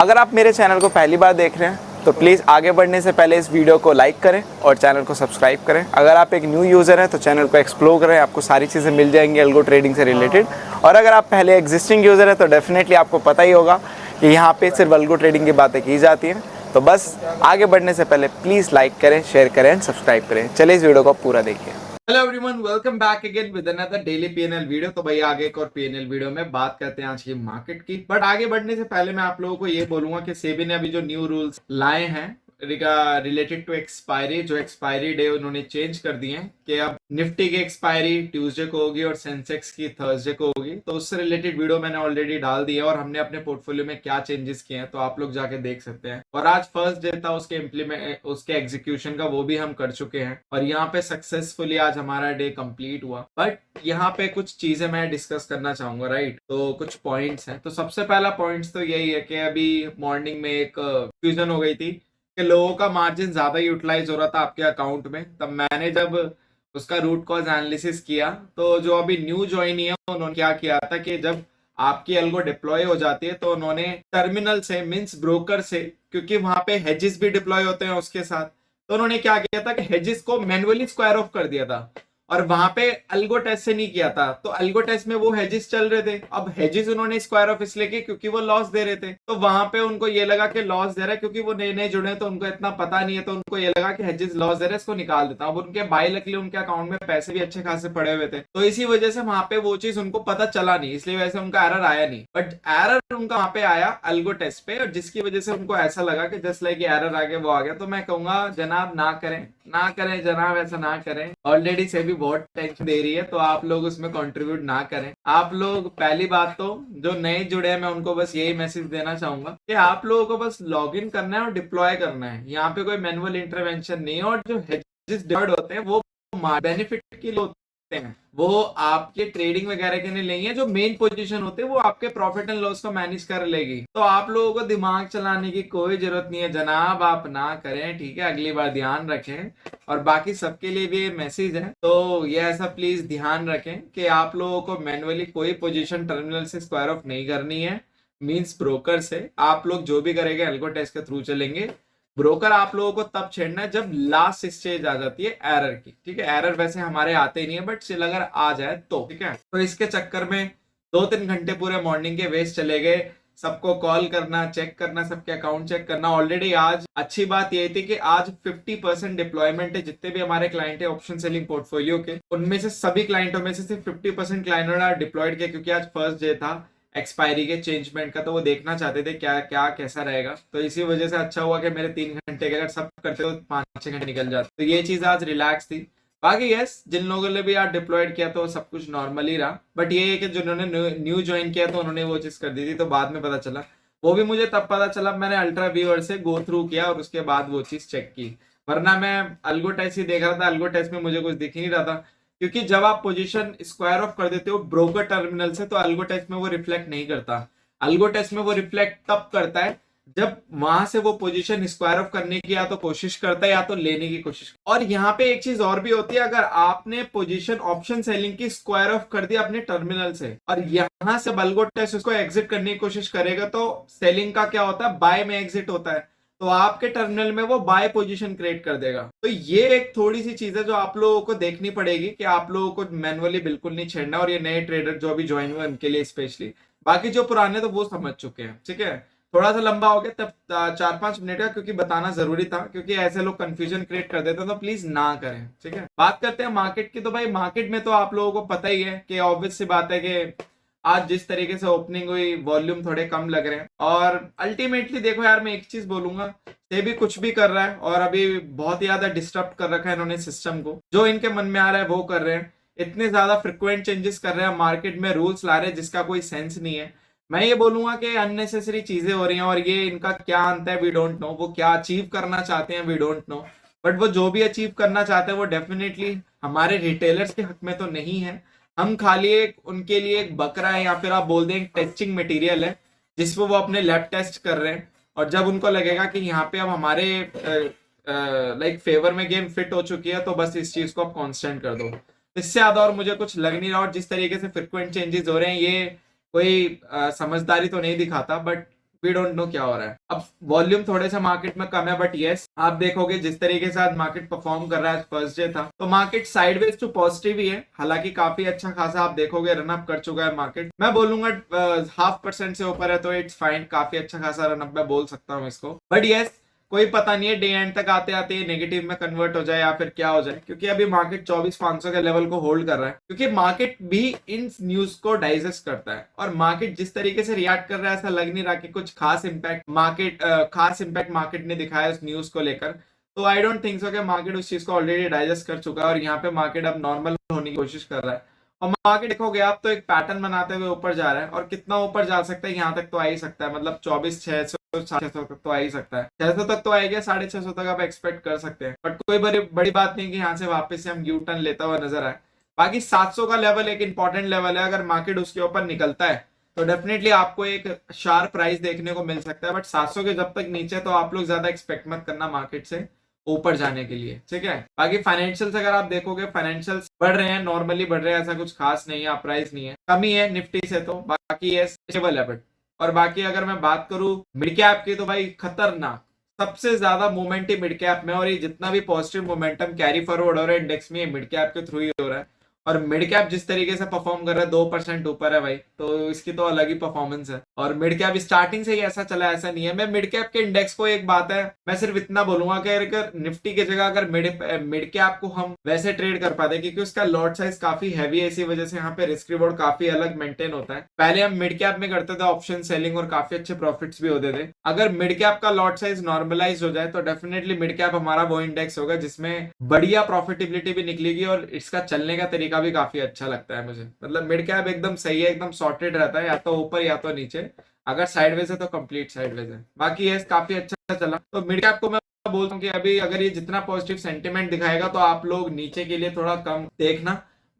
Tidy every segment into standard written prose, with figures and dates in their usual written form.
अगर आप मेरे चैनल को पहली बार देख रहे हैं तो प्लीज़ आगे बढ़ने से पहले इस वीडियो को लाइक करें और चैनल को सब्सक्राइब करें। अगर आप एक न्यू यूज़र हैं तो चैनल को एक्सप्लोर करें, आपको सारी चीज़ें मिल जाएंगी अल्गो ट्रेडिंग से रिलेटेड। और अगर आप पहले एग्जिस्टिंग यूज़र हैं तो डेफिनेटली आपको पता ही होगा कि यहाँ पे सिर्फ अल्गो ट्रेडिंग की बातें की जाती हैं। तो बस आगे बढ़ने से पहले प्लीज़ लाइक करें, शेयर करें एंड सब्सक्राइब करें। चलिए इस वीडियो को पूरा देखिए। Hello everyone, welcome back again with another daily PNL video. तो भाई आगे एक और पीएनएल वीडियो में बात करते हैं आज की मार्केट की। बट आगे बढ़ने से पहले मैं आप लोगों को ये बोलूंगा कि सेबी ने अभी जो न्यू रूल्स लाए हैं रिलेटेड टू एक्सपायरी, जो एक्सपायरी डे उन्होंने चेंज कर दिए हैं कि अब निफ्टी की एक्सपायरी ट्यूसडे को होगी और सेंसेक्स की थर्सडे को होगी। तो उससे रिलेटेड वीडियो मैंने ऑलरेडी डाल दिया और हमने अपने पोर्टफोलियो में क्या चेंजेस किए हैं तो आप लोग जाके देख सकते हैं। और आज फर्स्ट डे था उसके एग्जीक्यूशन का, वो भी हम कर चुके हैं और यहाँ पे सक्सेसफुली आज हमारा डे कंप्लीट हुआ। बट यहाँ पे कुछ चीजें मैं डिस्कस करना चाहूंगा, राइट? तो कुछ पॉइंट्स हैं। तो सबसे पहला पॉइंट्स तो यही है कि अभी मॉर्निंग में एक कंफ्यूजन हो गई थी कि लोगों का मार्जिन ज्यादा यूटिलाइज हो रहा था आपके अकाउंट में। तब मैंने जब उसका रूट कॉज एनालिसिस किया तो जो अभी न्यू ज्वाइन है उन्होंने क्या किया था कि जब आपकी अल्गो डिप्लॉय हो जाती है तो उन्होंने टर्मिनल से मींस ब्रोकर से, क्योंकि वहां पे हेजेस भी डिप्लॉय होते हैं उसके साथ, तो उन्होंने क्या किया था कि हेजेस को मैन्युअली स्क्वायर ऑफ कर दिया था और वहां पे अल्गो टेस्ट से नहीं किया था। तो अल्गो टेस्ट में वो हेजेस चल रहे थे। अब हेजेस उन्होंने स्क्वायर ऑफ इसलिए किए क्योंकि वो लॉस दे रहे थे। तो वहां पे उनको ये लगा कि लॉस दे रहा है, क्योंकि वो नए नए जुड़े हैं तो उनको इतना पता नहीं है, तो उनको ये लगा कि हेजेस लॉस दे रहे हैं, इसको निकाल देता हूं। अब उनके बाय लकली उनके अकाउंट में पैसे भी अच्छे खासे पड़े हुए थे, तो इसी वजह से वहां पे वो चीज उनको पता चला नहीं, इसलिए वैसे उनका एरर आया नहीं। बट एरर उनका वहां पे आया अल्गो टेस्ट पे, और जिसकी वजह से उनको ऐसा लगा कि जस्ट लाइक एरर आ गया वो आ गया। तो मैं कहूंगा जनाब ना करें, ना करें जनाब, ऐसा ना करें। ऑलरेडी से भी बहुत टेंशन दे रही है तो आप लोग उसमें कंट्रीब्यूट ना करें। आप लोग पहली बात तो जो नए जुड़े हैं मैं उनको बस यही मैसेज देना चाहूंगा कि आप लोगों को बस लॉग इन करना है और डिप्लॉय करना है। यहाँ पे कोई मैनुअल इंटरवेंशन नहीं है। और जो हेजेस डिप्लॉयड होते हैं वो बेनिफिट के लिए हैं, वो आपके ट्रेडिंग वगैरह के लिए नहीं है। जो मेन पोजीशन होते हैं वो आपके प्रॉफिट एंड लॉस को मैनेज कर लेगी। तो आप लोगों को दिमाग चलाने की कोई जरूरत नहीं है जनाब, आप ना करें, ठीक है? अगली बार ध्यान रखें। और बाकी सबके लिए भी मैसेज है, तो ये ऐसा प्लीज ध्यान रखें कि आप लोगों को मैन्युअली कोई पोजीशन टर्मिनल से स्क्वायर ऑफ नहीं करनी है। मींस ब्रोकर से आप लोग जो भी करेंगे अल्गो टेस्ट के थ्रू चलेंगे। ब्रोकर आप लोगों को तब छेड़ना है जब लास्ट स्टेज आ जाती है एरर की, ठीक है? एरर वैसे हमारे आते ही नहीं है, बट स्टिल अगर आ जाए तो ठीक है। तो इसके चक्कर में 2-3 घंटे पूरे मॉर्निंग के वेस्ट चले गए। सबको कॉल करना, चेक करना, सबके अकाउंट चेक करना। ऑलरेडी आज अच्छी बात यही थी कि आज 50% डिप्लॉयमेंट है। जितने भी हमारे क्लाइंट है ऑप्शन सेलिंग पोर्टफोलियो के, उनमें से सभी क्लाइंटों में से सिर्फ 50% क्लाइंटों ने डिप्लॉयड किया, क्योंकि आज फर्स्ट डे था एक्सपायरी के चेंजमेंट का। तो वो देखना चाहते थे क्या क्या कैसा रहेगा। तो इसी वजह से अच्छा हुआ कि मेरे 3 घंटे के अगर सब करते तो 5-6 घंटे निकल जाते। तो ये चीज आज रिलैक्स थी। बाकी यस, जिन लोगों ने भी आज डिप्लॉयड किया तो सब कुछ नॉर्मल ही रहा। बट ये है कि जिन्होंने न्यू ज्वाइन किया तो उन्होंने वो चीज कर दी थी, तो बाद में पता चला। वो भी मुझे तब पता चला, मैंने अल्ट्रा व्यूअर से गो थ्रू किया और उसके बाद वो चीज चेक की। वरना मैं अल्गो टेस्ट ही देख रहा था, अल्गो टेस्ट में मुझे कुछ दिख ही नहीं रहा था। क्योंकि जब आप पोजीशन स्क्वायर ऑफ कर देते हो ब्रोकर टर्मिनल से तो अल्गो टेस्ट में वो रिफ्लेक्ट नहीं करता। अल्गो टेस्ट में वो रिफ्लेक्ट तब करता है जब वहां से वो पोजीशन स्क्वायर ऑफ करने की या तो कोशिश करता है या तो लेने की कोशिश। और यहाँ पे एक चीज और भी होती है, अगर आपने पोजीशन ऑप्शन सेलिंग की स्क्वायर ऑफ कर दिया अपने टर्मिनल से और यहाँ से अल्गो टेस्ट उसको एग्जिट करने की कोशिश करेगा तो सेलिंग का क्या होता है, बाय में एग्जिट होता है। तो आपके टर्मिनल में वो बाय पोजीशन क्रिएट कर देगा। तो ये एक थोड़ी सी चीज है जो आप लोगों को देखनी पड़ेगी कि आप लोगों को मैनुअली बिल्कुल नहीं छेड़ना। और ये नए ट्रेडर जो अभी ज्वाइन हुए उनके लिए स्पेशली, बाकी जो पुराने तो वो समझ चुके हैं, ठीक है? थोड़ा सा लंबा हो गया तब 4-5 मिनट का, क्योंकि बताना जरूरी था, क्योंकि ऐसे लोग कंफ्यूजन क्रिएट कर देते हैं। तो प्लीज ना करें, ठीक है? बात करते हैं मार्केट की। तो भाई मार्केट में तो आप लोगों को पता ही है कि ऑब्वियस सी बात है कि आज जिस तरीके से ओपनिंग हुई वॉल्यूम थोड़े कम लग रहे हैं। और अल्टीमेटली देखो यार, मैं एक चीज बोलूंगा, से भी कुछ भी कर रहा है और अभी बहुत ही ज्यादा डिस्टर्ब कर रखा है इन्होंने सिस्टम को। जो इनके मन में आ रहा है वो कर रहे हैं। इतने ज्यादा फ्रिक्वेंट चेंजेस कर रहे हैं मार्केट में, रूल्स ला रहे हैं जिसका कोई सेंस नहीं है। मैं ये बोलूंगा कि अननेसेसरी चीजें हो रही हैं और ये इनका क्या अंत है वी डोंट नो। वो क्या अचीव करना चाहते हैं वी डोंट नो। बट वो जो भी अचीव करना चाहते हैं वो डेफिनेटली हमारे रिटेलर्स के हक में तो नहीं है। हम खाली एक उनके लिए एक बकरा है, या फिर आप बोल दें एक टेस्टिंग मटेरियल है जिसपे वो अपने लैब टेस्ट कर रहे हैं। और जब उनको लगेगा कि यहाँ पे अब हमारे लाइक फेवर में गेम फिट हो चुकी है तो बस इस चीज को आप कांस्टेंट कर दो। इससे ज्यादा और मुझे कुछ लग नहीं रहा। और जिस तरीके से फ्रिक्वेंट चेंजेस हो रहे हैं ये कोई समझदारी तो नहीं दिखाता। बट वी डोंट नो क्या हो रहा है। अब वॉल्यूम थोड़े से मार्केट में कम है, बट यस आप देखोगे जिस तरीके से आज मार्केट परफॉर्म कर रहा है, फर्स्ट डे था तो मार्केट साइडवेज टू पॉजिटिव ही है। हालांकि काफी अच्छा खासा आप देखोगे रन अप कर चुका है मार्केट, मैं बोलूंगा 0.5% से ऊपर है तो इट्स फाइन, काफी अच्छा खासा रन अप मैं बोल सकता हूँ इसको। बट यस कोई पता नहीं है डे एंड तक आते आते नेगेटिव में कन्वर्ट हो जाए या फिर क्या हो जाए, क्योंकि अभी मार्केट 24,500 के लेवल को होल्ड कर रहा है, क्योंकि मार्केट भी इन न्यूज को डाइजेस्ट करता है। और मार्केट जिस तरीके से रिएक्ट कर रहा है ऐसा लग नहीं रहा कि कुछ खास इंपैक्ट मार्केट ने दिखाया इस न्यूज को लेकर। तो आई डोंट थिंक सो कि मार्केट उस चीज को ऑलरेडी डाइजेस्ट कर चुका है और यहाँ पे मार्केट अब नॉर्मल होने की कोशिश कर रहा है। और मार्केट देखोगे आप तो एक पैटर्न बनाते हुए ऊपर जा रहा है, और कितना ऊपर जा सकता है यहाँ तक तो आ ही सकता है, मतलब 24,600 600 तक तो आ ही सकता है, 600 तक तो आएगा, 650 तक आप एक्सपेक्ट कर सकते हैं। बट कोई बड़ी बात नहीं कि यहाँ से वापस से हम यू टर्न लेता हुआ नजर आए। बाकी 700 का लेवल एक इंपॉर्टेंट लेवल है, अगर मार्केट उसके ऊपर निकलता है तो डेफिनेटली आपको एक शार्प प्राइस देखने को मिल सकता है। बट 700 के जब तक नीचे तो आप लोग ज्यादा एक्सपेक्ट मत करना मार्केट से ऊपर जाने के लिए, ठीक है। बाकी फाइनेंशियल्स अगर आप देखोगे फाइनेंशियल्स बढ़ रहे हैं, नॉर्मली बढ़ रहे हैं, ऐसा कुछ खास नहीं है, अपराइज नहीं है, कमी है निफ्टी से तो, बाकी ये स्टेबल है। बट और बाकी अगर मैं बात करूं मिड कैप की तो भाई खतरनाक, सबसे ज्यादा मोमेंट ही मिड कैप में, और ये जितना भी पॉजिटिव मोमेंटम कैरी फॉरवर्ड हो रहा है इंडेक्स में, ये मिड कैप के थ्रू ही हो रहा है। और मिड कैप जिस तरीके से परफॉर्म कर रहा है 2% ऊपर है भाई, तो इसकी तो अलग ही परफॉर्मेंस है। और मिड कैप स्टार्टिंग से ही ऐसा चला, ऐसा नहीं है। मैं मिड कैप के इंडेक्स को एक बात है, मैं सिर्फ इतना बोलूंगा कि अगर निफ्टी की जगह अगर मिड कैप को हम वैसे ट्रेड कर पाते, क्योंकि उसका लॉट साइज काफी हैवी है, इसी वजह से यहाँ पे रिस्क रिवॉर्ड काफी अलग मेंटेन होता है। पहले हम मिड कैप में करते थे ऑप्शन सेलिंग और काफी अच्छे प्रॉफिट्स भी होते थे। अगर मिड कैप का लॉट साइज नॉर्मलाइज हो जाए तो डेफिनेटली मिड कैप हमारा वो इंडेक्स होगा जिसमें बढ़िया प्रॉफिटेबिलिटी भी निकलेगी, और इसका चलने का तरीका भी काफी अच्छा लगता है मुझे। मतलब मिड कैप एकदम सही है, एकदम सॉर्टेड रहता है, या तो ऊपर या तो नीचे, अगर साइडवेज है तो कंप्लीट साइडवेज है। बाकी ये काफी अच्छा चला, तो मिड कैप को मैं बोलता हूँ कि अभी अगर ये जितना पॉजिटिव सेंटिमेंट दिखाएगा तो आप लोग नीचे के लिए थोड़ा कम देखना,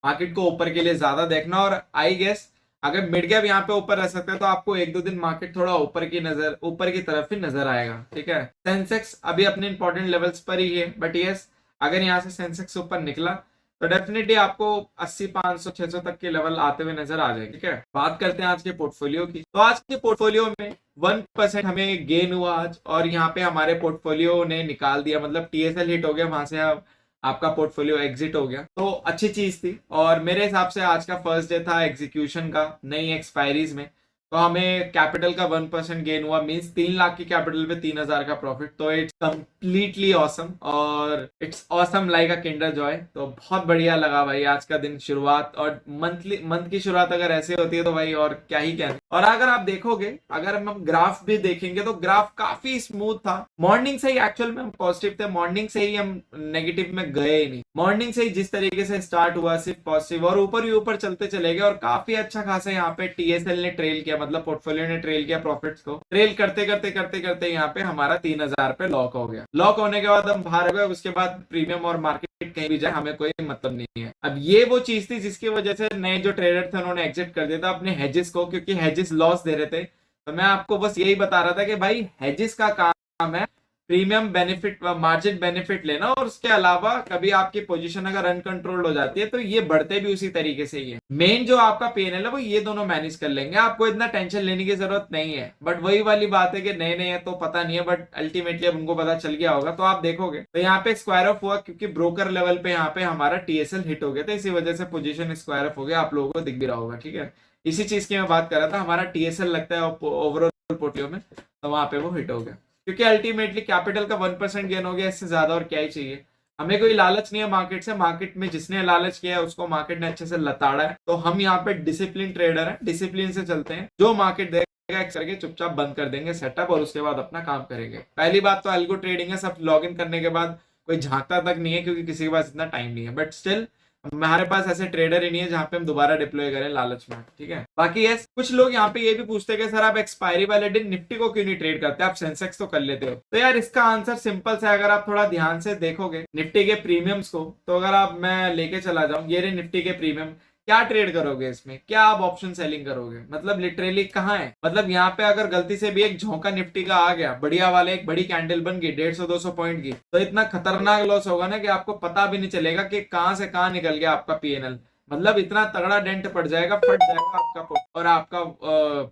मार्केट को ऊपर के लिए ज्यादा देखना। और आई गेस अगर मिड कैप यहाँ पे ऊपर रह सकता है तो आपको 1-2 दिन मार्केट थोड़ा ऊपर की तरफ ही नजर आएगा, ठीक है। सेंसेक्स अभी अपने इंपॉर्टेंट लेवल्स पर ही है, बट यस अगर यहाँ से सेंसेक्स ऊपर निकला तो डेफिनेटली आपको 80, 500, 600 तक के लेवल आते हुए नजर आ जाएंगे, ठीक है। बात करते हैं आज के पोर्टफोलियो की, तो आज के पोर्टफोलियो में 1% हमें गेन हुआ आज, और यहाँ पे हमारे पोर्टफोलियो ने निकाल दिया, मतलब टीएसएल हिट हो गया, वहां से आपका पोर्टफोलियो एग्जिट हो गया, तो अच्छी चीज थी। और मेरे हिसाब से आज का फर्स्ट डे था एग्जीक्यूशन का नई एक्सपायरीज में, तो हमें कैपिटल का 1% गेन हुआ, मींस 3 लाख की कैपिटल पे 3,000 का प्रॉफिट, तो इट्स कंप्लीटली ऑसम, और it's awesome like a Kinder Joy. तो बहुत बढ़िया लगा भाई आज का दिन, शुरुआत और मंथ की शुरुआत अगर ऐसे होती है तो भाई और क्या ही कहना। और अगर आप देखोगे, अगर हम ग्राफ भी देखेंगे तो ग्राफ काफी स्मूथ था, मॉर्निंग से ही एक्चुअल में हम पॉजिटिव थे, मॉर्निंग से ही हम नेगेटिव में गए ही नहीं, मॉर्निंग से ही जिस तरीके से स्टार्ट हुआ सिर्फ पॉजिटिव, और ऊपर ही ऊपर चलते चले गए, और काफी अच्छा खासा यहाँ पे टीएसएल ने ट्रेल किया, मतलब पोर्टफोलियो ने ट्रेल किया, प्रॉफिट्स को ट्रेल करते करते करते करते यहाँ पे हमारा 3,000 पे लॉक हो गया। लॉक होने के बाद हम बाहर हो गए, उसके बाद प्रीमियम और मार्केट कहीं भी जाए हमें कोई मतलब नहीं है। अब ये वो चीज थी जिसकी वजह से नए जो ट्रेडर थे उन्होंने एग्जिट कर दिया था अपने हेजेस को, क्योंकि हेजेस लॉस दे रहे थे। तो मैं आपको बस यही बता रहा था कि भाई हेजेस का काम है प्रीमियम बेनिफिट, मार्जिन बेनिफिट लेना, और उसके अलावा कभी आपकी पोजीशन अगर अनकंट्रोल्ड हो जाती है तो ये बढ़ते भी उसी तरीके से ही है। मेन जो आपका पीएनएल है वो ये दोनों मैनेज कर लेंगे, आपको इतना टेंशन लेने की जरूरत नहीं है। बट वही वाली बात है कि नए नए है तो पता नहीं है, बट अल्टीमेटली अब उनको पता चल गया होगा। तो आप देखोगे तो यहाँ पे स्क्वायर ऑफ हुआ, क्योंकि ब्रोकर लेवल पे यहाँ पे हमारा टीएसएल हिट हो गया था, इसी वजह से पोजिशन स्क्वायर ऑफ हो गया, आप लोगों को दिख भी रहा होगा, ठीक है। इसी चीज की मैं बात कर रहा था, हमारा टीएसएल लगता है ओवरऑल पोर्टफोलियो में, तो वहां पे वो हिट हो गया, क्योंकि अल्टीमेटली कैपिटल का 1% गेन हो गया, इससे ज्यादा और क्या ही चाहिए। हमें कोई लालच नहीं है मार्केट से, मार्केट में जिसने लालच किया है उसको मार्केट ने अच्छे से लताड़ा है। तो हम यहाँ पे डिसिप्लिन ट्रेडर हैं, डिसिप्लिन से चलते हैं, जो मार्केट देगा करके चुपचाप बंद कर देंगे सेटअप, और उसके बाद अपना काम करेंगे। पहली बात तो अल्गो ट्रेडिंग है, सब लॉग इन करने के बाद कोई झांकता तक नहीं है, क्योंकि किसी के पास इतना टाइम नहीं है। बट स्टिल हमारे पास ऐसे ट्रेडर ही नहीं है जहां पे हम दोबारा डिप्लॉय करें लालच में, ठीक है। बाकी यस कुछ लोग यहाँ पे ये भी पूछते हैं कि सर आप एक्सपायरी वाले दिन निफ्टी को क्यों नहीं ट्रेड करते, आप सेंसेक्स तो कर लेते हो। तो यार इसका आंसर सिंपल सा है, अगर आप थोड़ा ध्यान से देखोगे निफ्टी के प्रीमियम्स को, तो अगर आप मैं लेके चला जाऊं ये रहे निफ्टी के प्रीमियम, क्या ट्रेड करोगे इसमें, क्या आप ऑप्शन सेलिंग करोगे, मतलब लिटरली कहाँ है। मतलब यहाँ पे अगर गलती से भी एक झोंका निफ्टी का आ गया बढ़िया वाले, एक बड़ी कैंडल बन गई 150-200 पॉइंट की, तो इतना खतरनाक लॉस होगा ना कि आपको पता भी नहीं चलेगा कि कहां से कहां निकल गया आपका पीएनएल। मतलब इतना तगड़ा डेंट पड़ जाएगा, फट जाएगा आपका और आपका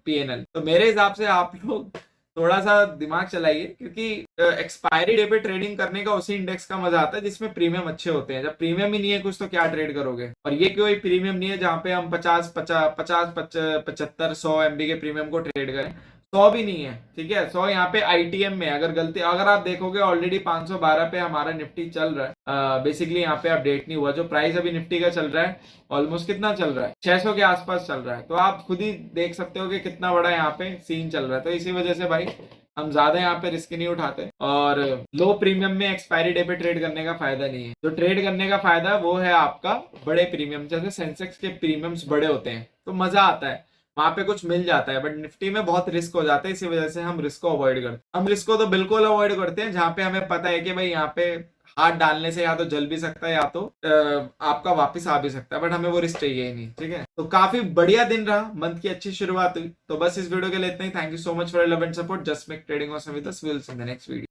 पीएनएल। तो मेरे हिसाब से आप लोग थोड़ा सा दिमाग चलाइए, क्योंकि एक्सपायरी डे पे ट्रेडिंग करने का उसी इंडेक्स का मजा आता है जिसमें प्रीमियम अच्छे होते हैं। जब प्रीमियम ही नहीं है कुछ तो क्या ट्रेड करोगे। और ये कोई प्रीमियम नहीं है जहाँ पे हम 50 50 50 75 100 MB के प्रीमियम को ट्रेड करें। 100 भी नहीं है, ठीक है। 100 यहाँ पे आईटीएम में अगर आप देखोगे ऑलरेडी 512 पे हमारा निफ्टी चल रहा है। बेसिकली यहाँ पे अपडेट नहीं हुआ, जो प्राइस अभी निफ्टी का चल रहा है ऑलमोस्ट कितना चल रहा है, 600 के आसपास चल रहा है। तो आप खुद ही देख सकते हो कि कितना बड़ा यहाँ पे सीन चल रहा है। तो इसी वजह से भाई हम ज्यादा यहाँ पे रिस्क नहीं उठाते, और लो प्रीमियम में एक्सपायरी डे पे ट्रेड करने का फायदा नहीं है। जो ट्रेड करने का फायदा है वो है आपका बड़े प्रीमियम, जैसे सेंसेक्स के प्रीमियम्स बड़े होते हैं तो मजा आता है, वहां पे कुछ मिल जाता है। बट निफ्टी में बहुत रिस्क हो जाता है, इसी वजह से हम रिस्क को अवॉइड करते हैं। हम रिस्क को तो बिल्कुल अवॉइड करते हैं जहां पे हमें पता है कि भाई यहाँ पे हाथ डालने से या तो जल भी सकता है या तो आपका वापस आ भी सकता है, बट हमें वो रिस्क चाहिए ही नहीं, ठीक है। तो काफी बढ़िया दिन रहा, मंथ की अच्छी शुरुआत हुई। तो बस इस वीडियो के लिए इतना ही। Thank you so much for love and support. Just make trading awesome with us. We will see in the next video.